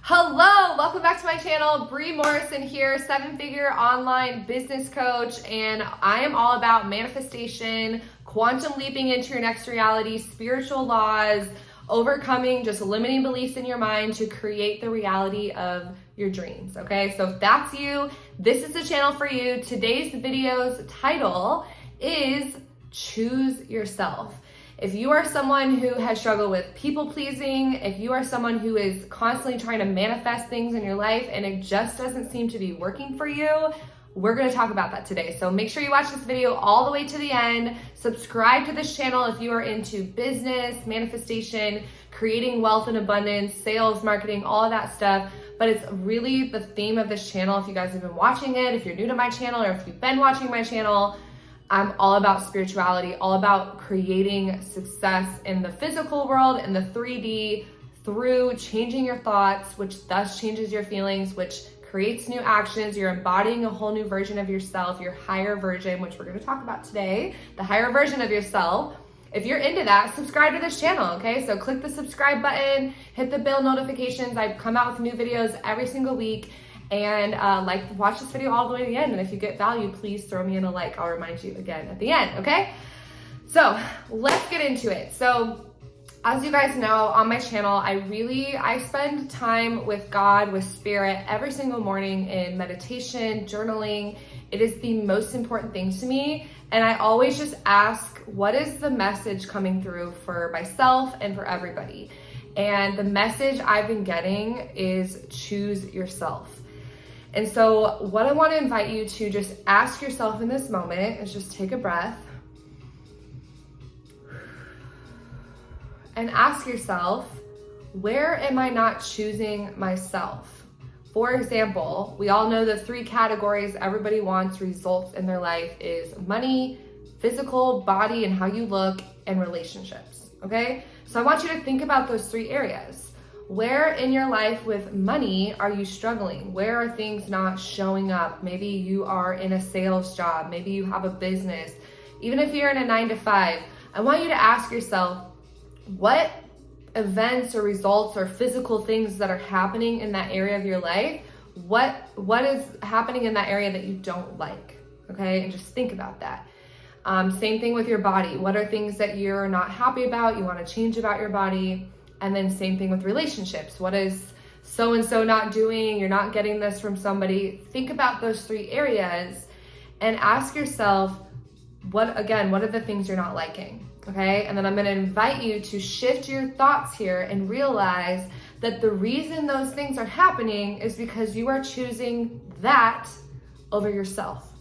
Hello, welcome back to my channel. Bree Morrison here, seven-figure online business coach, and I am all about manifestation, quantum leaping into your next reality, spiritual laws, overcoming just limiting beliefs in your mind to create the reality of your dreams, okay? So if that's you, this is the channel for you. Today's video's title is Choose Yourself. If you are someone who has struggled with people pleasing, if you are someone who is constantly trying to manifest things in your life and it just doesn't seem to be working for you, we're going to talk about that today. So make sure you watch this video all the way to the end. Subscribe to this channel if you are into business, manifestation, creating wealth and abundance, sales, marketing, all of that stuff. But it's really the theme of this channel. If you guys have been watching it, if you're new to my channel, or if you've been watching my channel, I'm all about spirituality, all about creating success in the physical world, in the 3D, through changing your thoughts, which thus changes your feelings, which creates new actions. You're embodying a whole new version of yourself, your higher version, which we're going to talk about today, the higher version of yourself. If you're into that, subscribe to this channel, okay? So click the subscribe button, hit the bell notifications. I come out with new videos every single week. And watch this video all the way to the end. And if you get value, please throw me in a like. I'll remind you again at the end, okay? So let's get into it. So as you guys know, on my channel, I spend time with God, with spirit every single morning in meditation, journaling. It is the most important thing to me. And I always just ask, what is the message coming through for myself and for everybody? And the message I've been getting is choose yourself. And so what I want to invite you to just ask yourself in this moment is just take a breath and ask yourself, where am I not choosing myself? For example, we all know the three categories everybody wants results in their life is money, physical, body, and how you look, and relationships, okay? So I want you to think about those three areas. Where in your life with money are you struggling? Where are things not showing up? Maybe you are in a sales job. Maybe you have a business. Even if you're in a 9-to-5, I want you to ask yourself, what events or results or physical things that are happening in that area of your life, what is happening in that area that you don't like, okay? And just think about that. Same thing with your body. What are things that you're not happy about, you want to change about your body? And then same thing with relationships. What is so-and-so not doing? You're not getting this from somebody. Think about those three areas and ask yourself, what are the things you're not liking? Okay. And then I'm going to invite you to shift your thoughts here and realize that the reason those things are happening is because you are choosing that over yourself.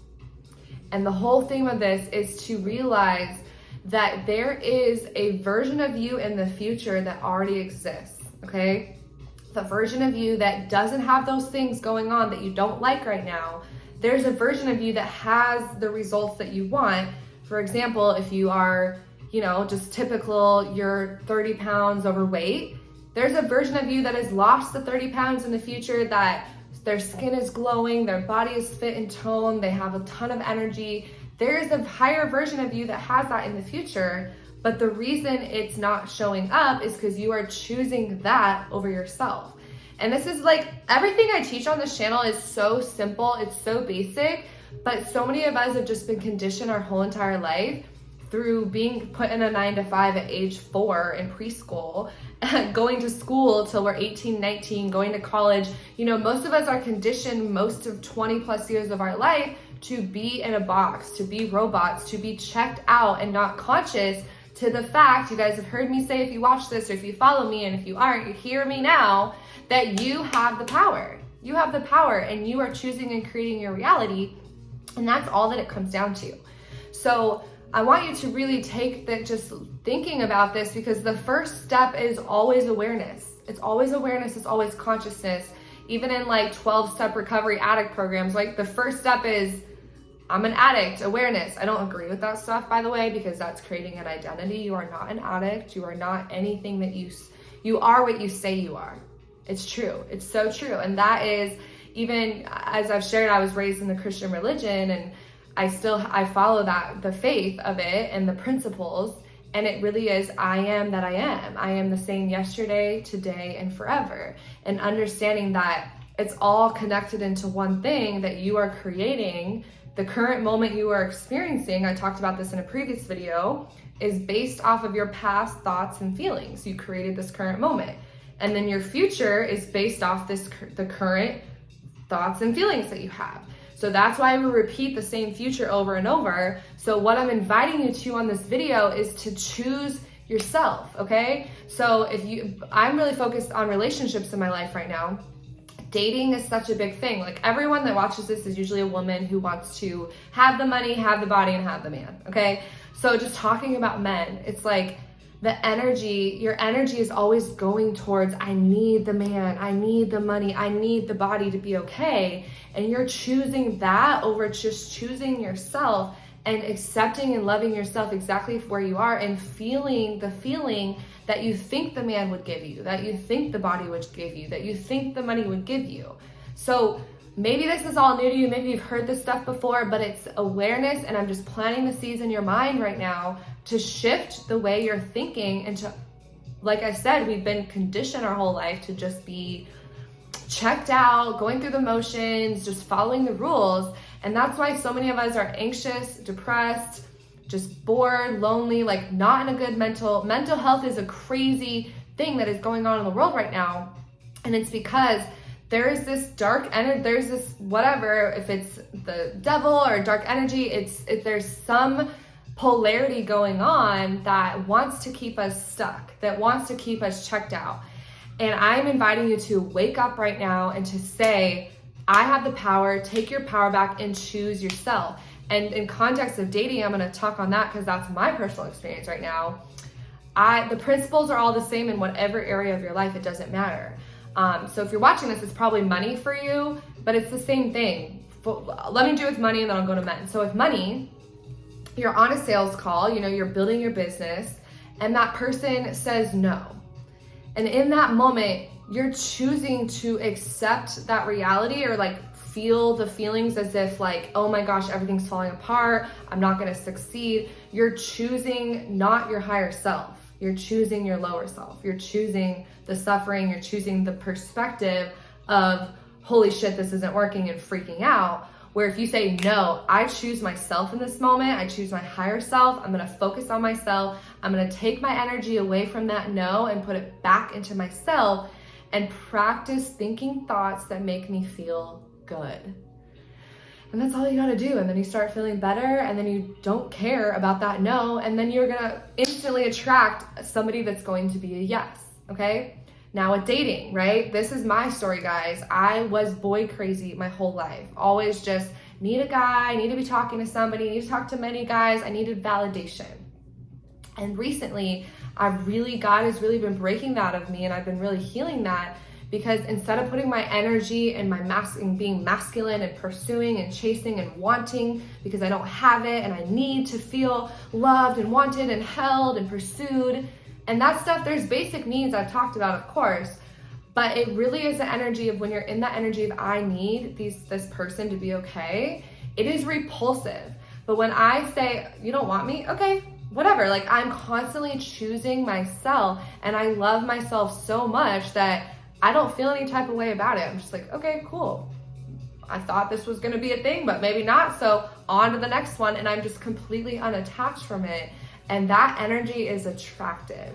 And the whole theme of this is to realize that there is a version of you in the future that already exists, okay? The version of you that doesn't have those things going on that you don't like right now. There's a version of you that has the results that you want. For example, if you are, just typical, you're 30 pounds overweight, there's a version of you that has lost the 30 pounds in the future, that their skin is glowing, their body is fit and toned, they have a ton of energy. There is a higher version of you that has that in the future, but the reason it's not showing up is because you are choosing that over yourself. And this is like, everything I teach on this channel is so simple, it's so basic, but so many of us have just been conditioned our whole entire life through being put in a 9-to-5 at age 4 in preschool, going to school till we're 18, 19, going to college. Most of us are conditioned most of 20 plus years of our life to be in a box, to be robots, to be checked out and not conscious to the fact, you guys have heard me say if you watch this or if you follow me, and if you aren't, you hear me now, that you have the power. You have the power and you are choosing and creating your reality, and that's all that it comes down to. So I want you to really take that, just thinking about this, because the first step is always awareness. It's always awareness, it's always consciousness. Even in 12-step recovery addict programs, the first step is, I'm an addict, awareness. I don't agree with that stuff, by the way, because that's creating an identity. You are not an addict. You are not anything that you are what you say you are. It's true. It's so true. And that is, even as I've shared, I was raised in the Christian religion, and I follow the faith of it and the principles. And it really is, I am that I am. I am the same yesterday, today, and forever. And understanding that it's all connected into one thing, that you are creating. The current moment you are experiencing, I talked about this in a previous video, is based off of your past thoughts and feelings. You created this current moment. And then your future is based off the current thoughts and feelings that you have. So that's why we repeat the same future over and over. So what I'm inviting you to on this video is to choose yourself, okay? So I'm really focused on relationships in my life right now. Dating is such a big thing. Like, everyone that watches this is usually a woman who wants to have the money, have the body, and have the man, okay? So just talking about men, it's like your energy is always going towards, I need the man, I need the money, I need the body to be okay. And you're choosing that over just choosing yourself and accepting and loving yourself exactly where you are, and feeling the feeling that you think the man would give you, that you think the body would give you, that you think the money would give you. So maybe this is all new to you, maybe you've heard this stuff before, but it's awareness, and I'm just planting the seeds in your mind right now to shift the way you're thinking. And to, like I said, we've been conditioned our whole life to just be checked out, going through the motions, just following the rules. And that's why so many of us are anxious, depressed, just bored, lonely, like not in a good mental health is a crazy thing that is going on in the world right now. And it's because there is this dark energy, there's this whatever, if it's the devil or dark energy, there's some polarity going on that wants to keep us stuck, that wants to keep us checked out. And I'm inviting you to wake up right now and to say, I have the power, take your power back and choose yourself. And in context of dating, I'm gonna talk on that because that's my personal experience right now. The principles are all the same in whatever area of your life, it doesn't matter. So if you're watching this, it's probably money for you, but it's the same thing. Let me do with money and then I'll go to men. So with money, you're on a sales call, you're building your business, and that person says no. And in that moment, you're choosing to accept that reality, or like feel the feelings as if like, oh my gosh, everything's falling apart, I'm not gonna succeed. You're choosing not your higher self. You're choosing your lower self. You're choosing the suffering. You're choosing the perspective of, holy shit, this isn't working, and freaking out. Where if you say, no, I choose myself in this moment, I choose my higher self, I'm gonna focus on myself, I'm gonna take my energy away from that no and put it back into myself, and practice thinking thoughts that make me feel good. And that's all you gotta do. And then you start feeling better, and then you don't care about that no, and then you're gonna instantly attract somebody that's going to be a yes, okay? Now with dating, right? This is my story, guys. I was boy crazy my whole life. Always just need a guy, need to be talking to somebody, need to talk to many guys. I needed validation. And recently, God has really been breaking that of me, and I've been really healing that, because instead of putting my energy and and being masculine and pursuing and chasing and wanting because I don't have it and I need to feel loved and wanted and held and pursued, and that stuff, there's basic needs I've talked about, of course, but it really is the energy of when you're in that energy of I need this person to be okay, it is repulsive. But when I say, you don't want me? Okay, whatever. Like, I'm constantly choosing myself, and I love myself so much that I don't feel any type of way about it. I'm just like, okay, cool. I thought this was gonna be a thing, but maybe not. So on to the next one. And I'm just completely unattached from it. And that energy is attractive.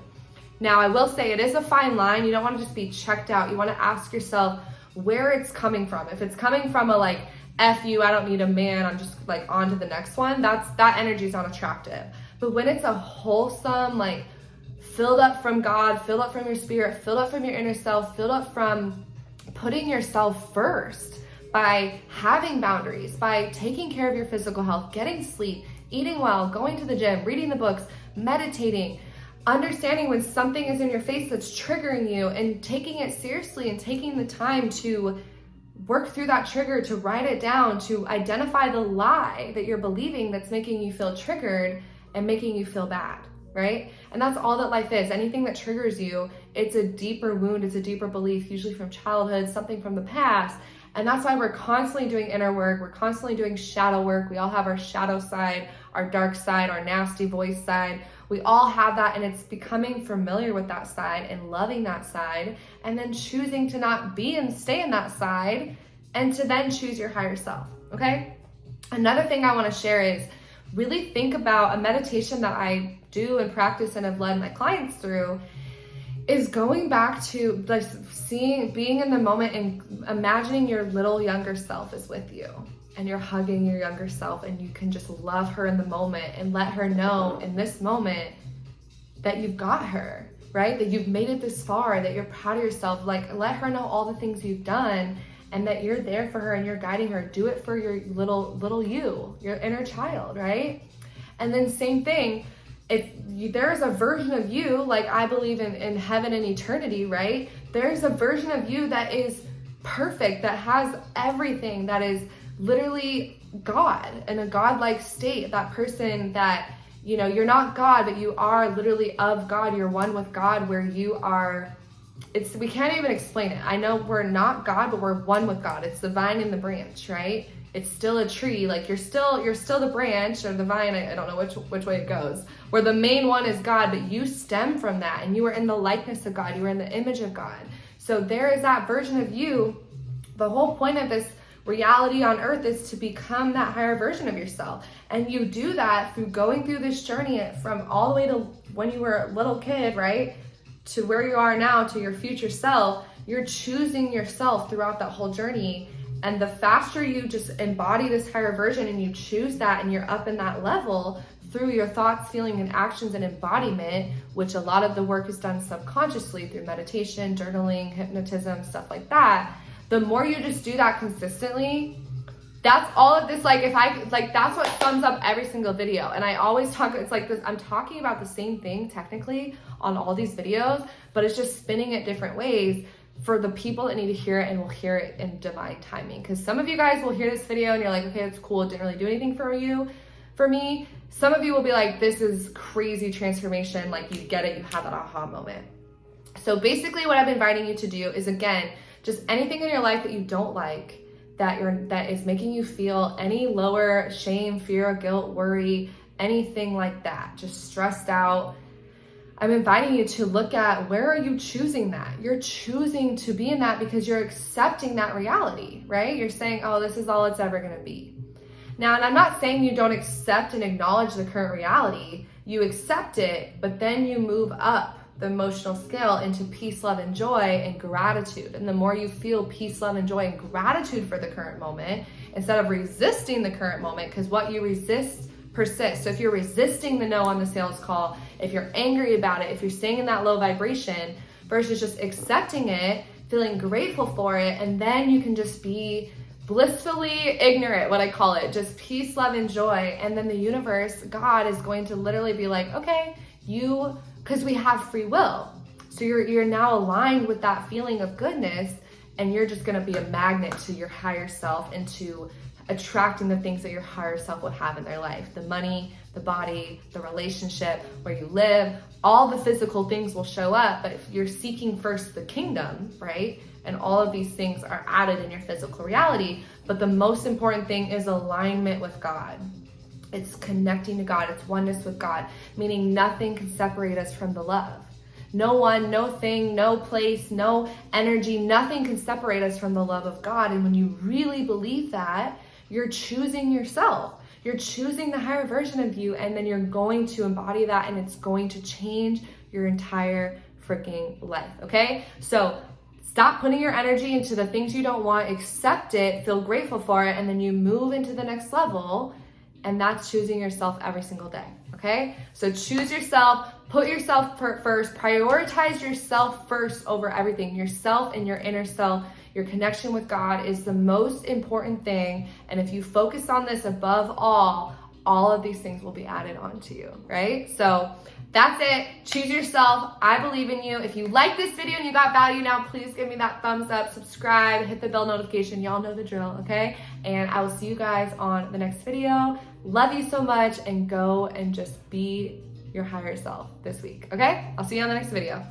Now, I will say it is a fine line. You don't want to just be checked out. You want to ask yourself where it's coming from. If it's coming from a like, F you, I don't need a man, I'm just like on to the next one, that energy is not attractive. But when it's a wholesome, like filled up from God, filled up from your spirit, filled up from your inner self, filled up from putting yourself first by having boundaries, by taking care of your physical health, getting sleep, eating well, going to the gym, reading the books, meditating, understanding when something is in your face that's triggering you, and taking it seriously and taking the time to work through that trigger, to write it down, to identify the lie that you're believing that's making you feel triggered and making you feel bad, right? And that's all that life is. Anything that triggers you, it's a deeper wound, it's a deeper belief, usually from childhood, something from the past. And that's why we're constantly doing inner work. We're constantly doing shadow work. We all have our shadow side, our dark side, our nasty voice side. We all have that, and it's becoming familiar with that side and loving that side, and then choosing to not be and stay in that side, and to then choose your higher self, okay? Another thing I want to share is really think about a meditation that I do and practice and have led my clients through is going back to like being in the moment and imagining your little younger self is with you and you're hugging your younger self, and you can just love her in the moment and let her know in this moment that you've got her, right? That you've made it this far, that you're proud of yourself. Like, let her know all the things you've done and that you're there for her and you're guiding her. Do it for your little you, your inner child, right? And then same thing, if there's a version of you, like I believe in heaven and eternity, right? There's a version of you that is perfect, that has everything, that is literally God in a God-like state. That person that, you know, you're not God, but you are literally of God. You're one with God, where you are, we can't even explain it. I know we're not God, but we're one with God. It's the vine and the branch, right? It's still a tree. Like you're still the branch or the vine. I don't know which way it goes, where the main one is God, but you stem from that, and you are in the likeness of God. You are in the image of God. So there is that version of you. The whole point of this reality on earth is to become that higher version of yourself. And you do that through going through this journey from all the way to when you were a little kid, right? To where you are now, to your future self. You're choosing yourself throughout that whole journey. And the faster you just embody this higher version and you choose that, and you're up in that level through your thoughts, feeling, and actions and embodiment, which a lot of the work is done subconsciously through meditation, journaling, hypnotism, stuff like that. The more you just do that consistently, that's all of this, that's what sums up every single video. And I always talk, it's like this, I'm talking about the same thing technically on all these videos, but it's just spinning it different ways for the people that need to hear it and will hear it in divine timing. Because some of you guys will hear this video and you're like, okay, that's cool, it didn't really do anything for me. Some of you will be like, this is crazy transformation, like you get it, you have that aha moment. So basically what I'm inviting you to do is, again, just anything in your life that you don't like, that is making you feel any lower, shame, fear, guilt, worry, anything like that, just stressed out, I'm inviting you to look at, where are you choosing that? You're choosing to be in that because you're accepting that reality, right? You're saying, oh, this is all it's ever gonna be. Now, and I'm not saying you don't accept and acknowledge the current reality. You accept it, but then you move up the emotional scale into peace, love, and joy and gratitude. And the more you feel peace, love, and joy and gratitude for the current moment, instead of resisting the current moment, because what you resist persists. So if you're resisting the no on the sales call, if you're angry about it, if you're staying in that low vibration versus just accepting it, feeling grateful for it, and then you can just be blissfully ignorant, what I call it, just peace, love, and joy. And then the universe, God, is going to literally be like, okay, because we have free will. So you're now aligned with that feeling of goodness, and you're just gonna be a magnet to your higher self and to attracting the things that your higher self would have in their life. The money, the body, the relationship, where you live, all the physical things will show up, but if you're seeking first the kingdom, right? And all of these things are added in your physical reality. But the most important thing is alignment with God. It's connecting to God. It's oneness with God, meaning nothing can separate us from the love. No one, no thing, no place, no energy, nothing can separate us from the love of God. And when you really believe that, you're choosing yourself. You're choosing the higher version of you, and then you're going to embody that, and it's going to change your entire freaking life, okay? So stop putting your energy into the things you don't want, accept it, feel grateful for it, and then you move into the next level. And that's choosing yourself every single day, okay? So choose yourself, put yourself first, prioritize yourself first over everything. Yourself and your inner self, your connection with God is the most important thing. And if you focus on this above all of these things will be added on to you, right? So that's it. Choose yourself. I believe in you. If you like this video and you got value now, please give me that thumbs up, subscribe, hit the bell notification. Y'all know the drill, okay? And I will see you guys on the next video. Love you so much, and go and just be your higher self this week, okay? I'll see you on the next video.